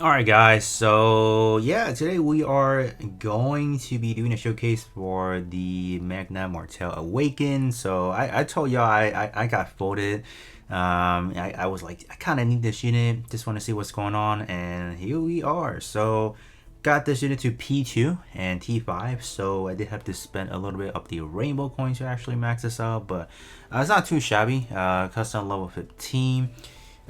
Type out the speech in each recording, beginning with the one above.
Alright guys, so yeah, today we are going to be doing a showcase for the Magna Martell Awaken. So I told y'all I got voted. I was like, I kind of need this unit, just want to see what's going on, and here we are. So got this unit to P2 and T5, so I did have to spend a little bit of the rainbow coins to actually max this out, but it's not too shabby. Custom level 15.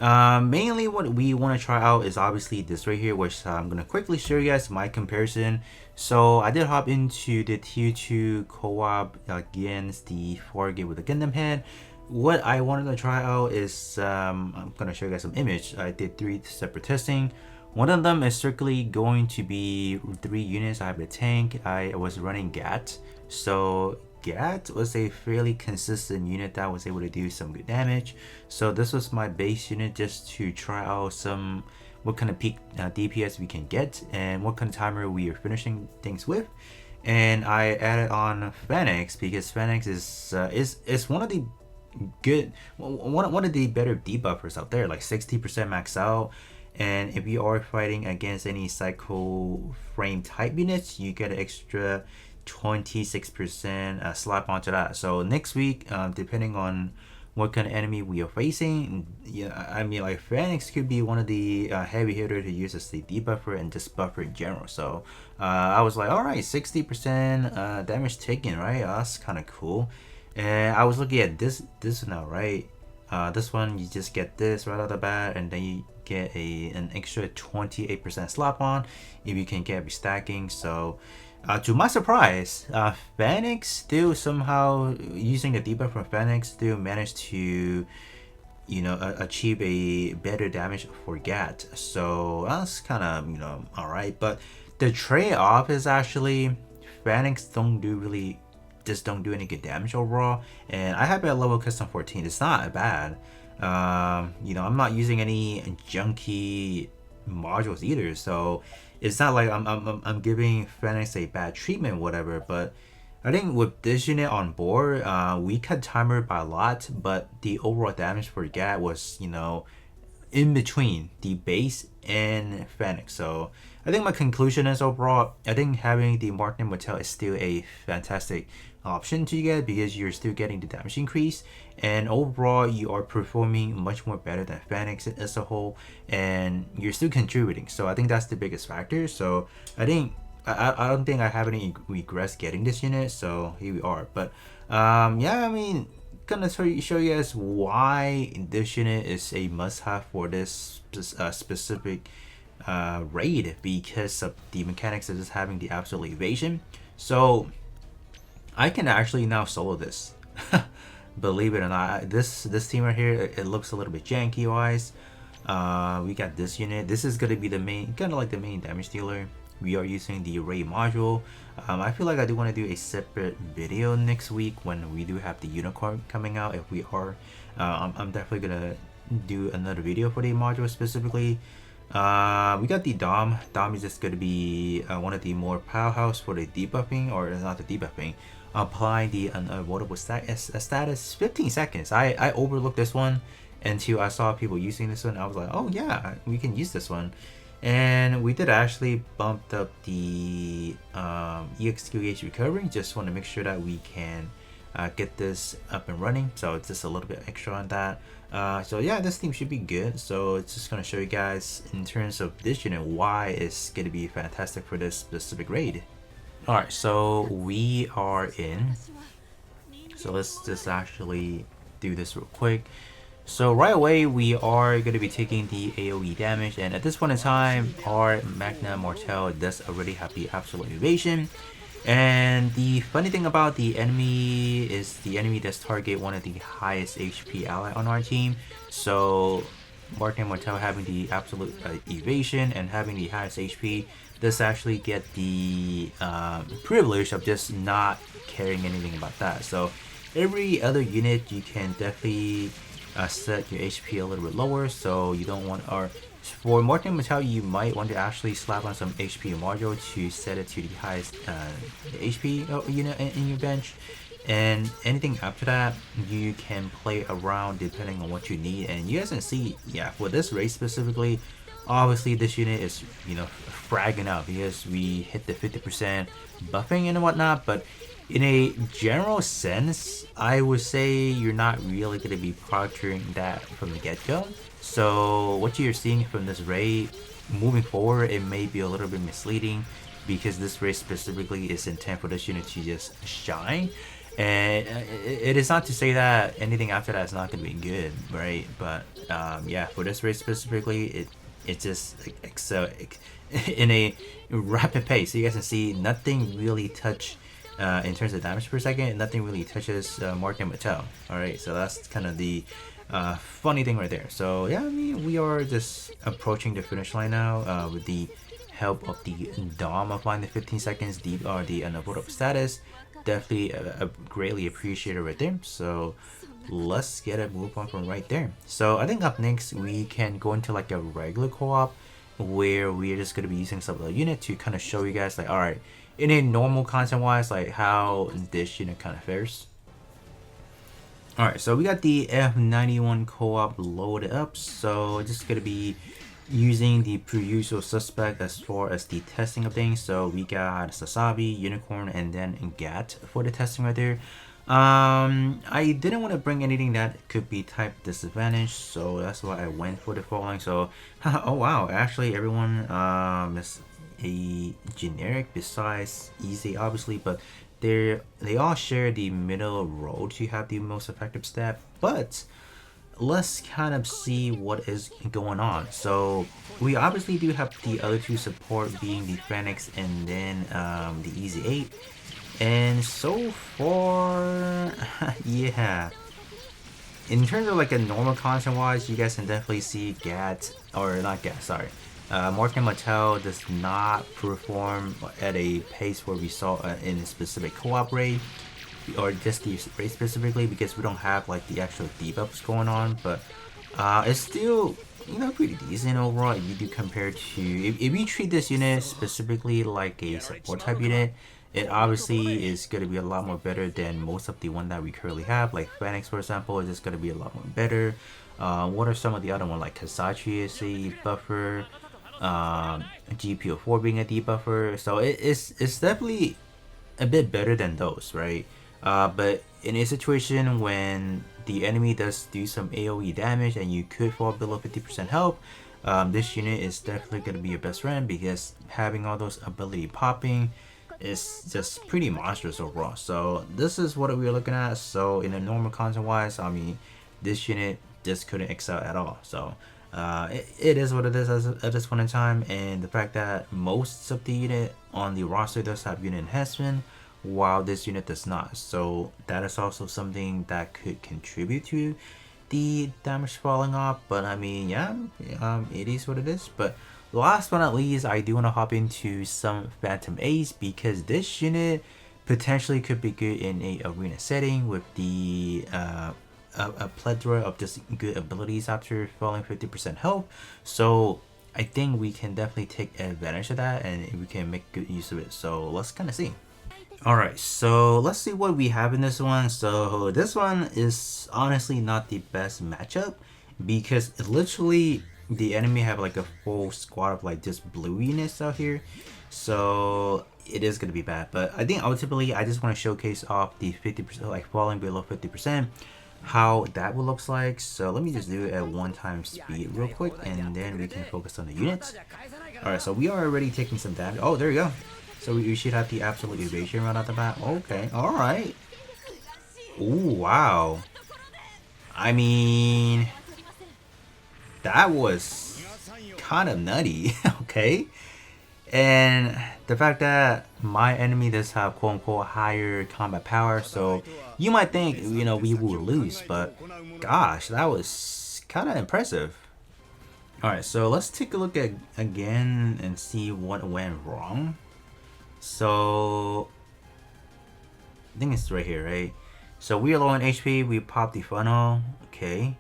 Mainly what we want to try out is obviously this right here, which I'm going to quickly show you guys my comparison. So I did hop into the tier 2 co-op against the Fargate with the Gundam head. What I wanted to try out is, I'm going to show you guys some image. I did 3 separate testing. One of them is strictly going to be 3 units. I have a tank. I was running GAT. So GAT was a fairly consistent unit that was able to do some good damage. So this was my base unit just to try out some what kind of peak DPS we can get and what kind of timer we are finishing things with. And I added on Phoenix because Phoenix is one of the one of the better debuffers out there, like 60% max out. And if you are fighting against any cycle frame type units, you get an extra 26% slap onto that. So next week, depending on what kind of enemy we are facing, yeah, I mean, like Phoenix could be one of the heavy hitter to use as the debuffer and just buffer in general. So I was like, all right, 60% damage taken, right? That's kind of cool. And I was looking at this now, right? This one, you just get this right out the bat, and then you get an extra 28% slap on if you can get restacking. So to my surprise, Phoenix still somehow, using the debuff from Phoenix, still managed to, you know, achieve a better damage for GAT. So that's kind of, you know, alright. But the trade-off is actually Phoenix just don't do any good damage overall. And I have it at level custom 14. It's not bad. You know, I'm not using any junky modules either, so it's not like I'm giving Phoenix a bad treatment, whatever. But I think with this unit on board, we cut timer by a lot, but the overall damage for GAT was, you know, in between the base and Phoenix. So I think my conclusion is, overall, I think having the Magna Martell is still a fantastic option to get because you're still getting the damage increase, and overall you are performing much more better than Phoenix as a whole, and you're still contributing. So I think that's the biggest factor. So I think I don't think I have any regrets getting this unit. So here we are. But yeah, I mean, gonna show you guys why this unit is a must-have for this specific raid, because of the mechanics of just having the absolute evasion. So I can actually now solo this. Believe it or not, this team right here, it looks a little bit janky wise. We got this unit. This is gonna be the main, kind of like the main damage dealer. We are using the array module. I feel like I do want to do a separate video next week when we do have the unicorn coming out. If we are, I'm definitely gonna do another video for the module specifically. We got the Dom. Dom is just gonna be one of the more powerhouse for the debuffing, or not the debuffing, applying the unavoidable status 15 seconds. I overlooked this one until I saw people using this one. I was like, oh yeah, we can use this one. And we did actually bumped up the EXQH recovery. Just want to make sure that we can get this up and running. So it's just a little bit extra on that. So yeah, this team should be good. So it's just going to show you guys in terms of this unit why it's going to be fantastic for this specific raid. Alright, so we are in. So let's just actually do this real quick. So right away, we are going to be taking the AoE damage, and at this point in time, our Magna Martell does already have the absolute evasion. And the funny thing about the enemy is the enemy does target one of the highest HP ally on our team. So Magna Martell having the absolute evasion and having the highest HP does actually get the privilege of just not caring anything about that. So every other unit, you can definitely set your HP a little bit lower, so you don't want, or for Magna Martell, you might want to actually slap on some HP module to set it to the highest HP unit in your bench. And anything after that, you can play around depending on what you need. And you guys can see, yeah, for this race specifically, Obviously, this unit is, fragging up because we hit the 50% buffing and whatnot, but in a general sense, I would say you're not really going to be proctoring that from the get-go. So what you're seeing from this raid, moving forward, it may be a little bit misleading because this raid specifically is intent for this unit to just shine. And it is not to say that anything after that is not going to be good, right? But yeah, for this raid specifically, it just excel in a rapid pace. So you guys can see nothing really touch in terms of damage per second. Nothing really touches Magna Martell. All right, so that's kind of the funny thing right there. So yeah, I mean we are just approaching the finish line now with the help of the Dom applying the 15 seconds deep or the unavoidable status. Definitely greatly appreciated right there. So let's get a move on from right there. So I think up next we can go into like a regular co-op where we're just going to be using some of the unit to kind of show you guys like, all right, in a normal content wise, like how this unit kind of fares. All right, so we got the F91 co-op loaded up. So just going to be using the per usual suspect as far as the testing of things. So we got Sasabi, Unicorn, and then Gat for the testing right there. I didn't want to bring anything that could be type disadvantage, so that's why I went for the following. So oh wow, actually everyone is a generic besides easy obviously, but they all share the middle row to have the most effective stat. But let's kind of see what is going on. So we obviously do have the other two support being the Phoenix and then the Easy 8. And so far, yeah. In terms of like a normal content wise, you guys can definitely see Gat, or not Gat, sorry. Magna Martell does not perform at a pace where we saw in a specific co-op raid, or just the raid specifically, because we don't have like the actual debuffs going on, but it's still, pretty decent overall if you do compare to, if you treat this unit specifically like a support type unit, it obviously is going to be a lot more better than most of the one that we currently have. Like Phoenix, for example, is just going to be a lot more better. What are some of the other ones? Like Kasachi is a buffer, GPO4 being a debuffer. So it's definitely a bit better than those, right? But in a situation when the enemy does do some AoE damage and you could fall below 50% health, this unit is definitely going to be your best friend because having all those ability popping is just pretty monstrous overall. So this is what we're looking at. So in a normal content wise, I mean, this unit just couldn't excel at all. So it is what it is at this point in time, and the fact that most of the unit on the roster does have unit enhancement while this unit does not, so that is also something that could contribute to the damage falling off. But I mean, yeah, it is what it is. But last but not least, I do want to hop into some Phantom Ace because this unit potentially could be good in a arena setting with the a plethora of just good abilities after falling 50% health. So I think we can definitely take advantage of that and we can make good use of it. So let's kind of see. Alright, so let's see what we have in this one. So this one is honestly not the best matchup because literally the enemy have like a full squad of like just blue units out here. So it is going to be bad. But I think ultimately I just want to showcase off the 50%, like falling below 50%, how that will looks like. So let me just do it at 1x speed real quick and then we can focus on the units. Alright, so we are already taking some damage. Oh, there you go. So we should have the absolute evasion right out the bat. Okay, alright. Ooh, wow. I mean, that was kind of nutty. Okay. And the fact that my enemy does have quote unquote higher combat power, so you might think, we will lose, but gosh, that was kind of impressive. Alright, so let's take a look at again and see what went wrong. So I think it's right here, right? So we are low on HP, we pop the funnel. Okay,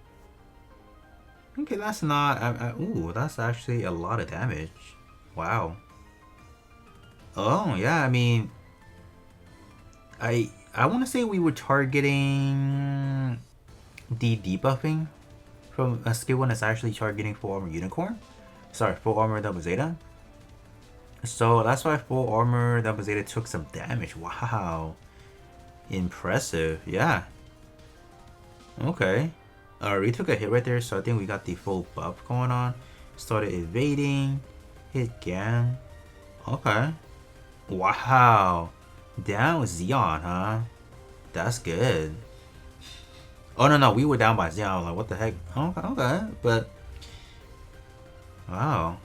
that's not ooh, that's actually a lot of damage. Wow. Oh yeah, I mean, I want to say we were targeting the debuffing from a skill one that's actually targeting for Unicorn. Sorry, full armor double Zeta. So that's why full armor double Zeta took some damage. Wow. Impressive. Yeah. Okay. We took a hit right there, so I think we got the full buff going on. Started evading. Hit Gang. Okay. Wow. Down with Xeon, huh? That's good. Oh, no, we were down by Xeon. I was like, what the heck? Okay. But, wow.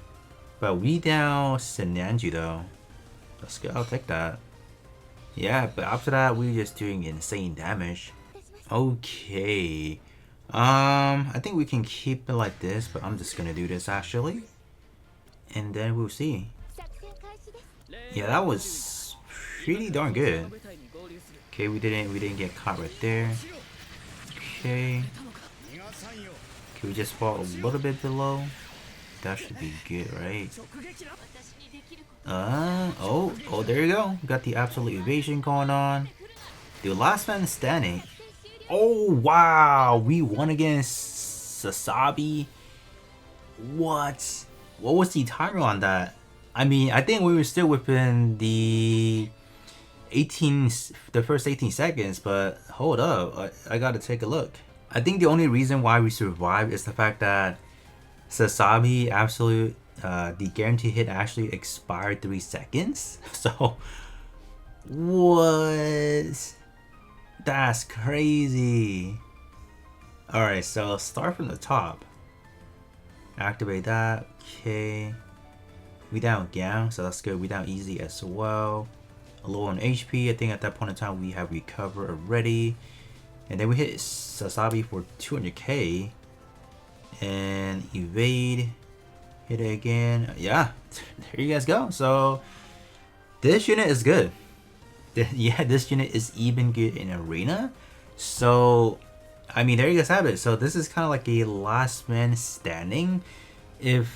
But we down Senanju, though. That's good. I'll take that. Yeah, but after that, we were just doing insane damage. Okay. I think we can keep it like this, but I'm just gonna do this actually. And then we'll see. Yeah, that was pretty darn good. Okay, we didn't get caught right there. Okay. Can we just fall a little bit below? That should be good, right? Oh, there you go. Got the absolute evasion going on. The last man standing. Oh, wow. We won against Sasabi. What? What was the timer on that? I mean, I think we were still within the first 18 seconds, but hold up. I gotta take a look. I think the only reason why we survived is the fact that Sasabi absolute the guarantee hit actually expired 3 seconds. So what? That's crazy. Alright, so start from the top. Activate that. Okay. We down Gang, so that's good. We down easy as well. A low on HP. I think at that point in time we have recovered already. And then we hit Sasabi for 200k. And evade. Hit it again. Yeah, there you guys go. So this unit is good. Yeah, this unit is even good in arena. So I mean, there you guys have it. So this is kind of like a last man standing. If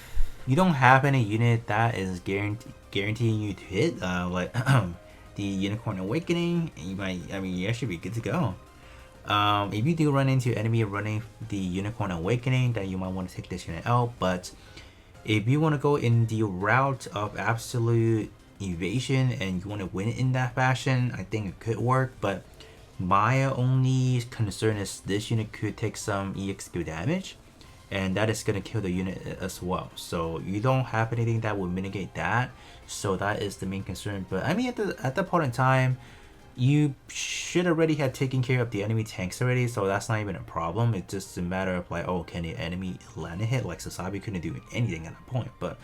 you don't have any unit that is guaranteeing you to hit, like the Unicorn Awakening, you might. I mean, you should be good to go. If you do run into enemy running the Unicorn Awakening, then you might want to take this unit out. But if you want to go in the route of absolute evasion and you want to win it in that fashion, I think it could work. But my only concern is this unit could take some EXQ damage, and that is going to kill the unit as well. So you don't have anything that will mitigate that. So that is the main concern. But I mean, at the point in time, you should already have taken care of the enemy tanks already, so that's not even a problem. It's just a matter of like, oh, can the enemy land a hit? Like Sasabi couldn't do anything at that point. But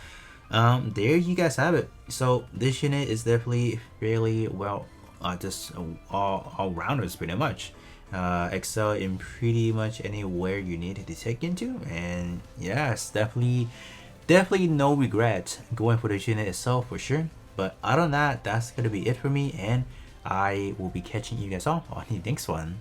there you guys have it. So this unit is definitely fairly well, just all rounders pretty much. Excel in pretty much anywhere you need to take into, and yeah, it's definitely no regret going for this unit itself for sure. But other than that, that's gonna be it for me, and I will be catching you guys all on the next one.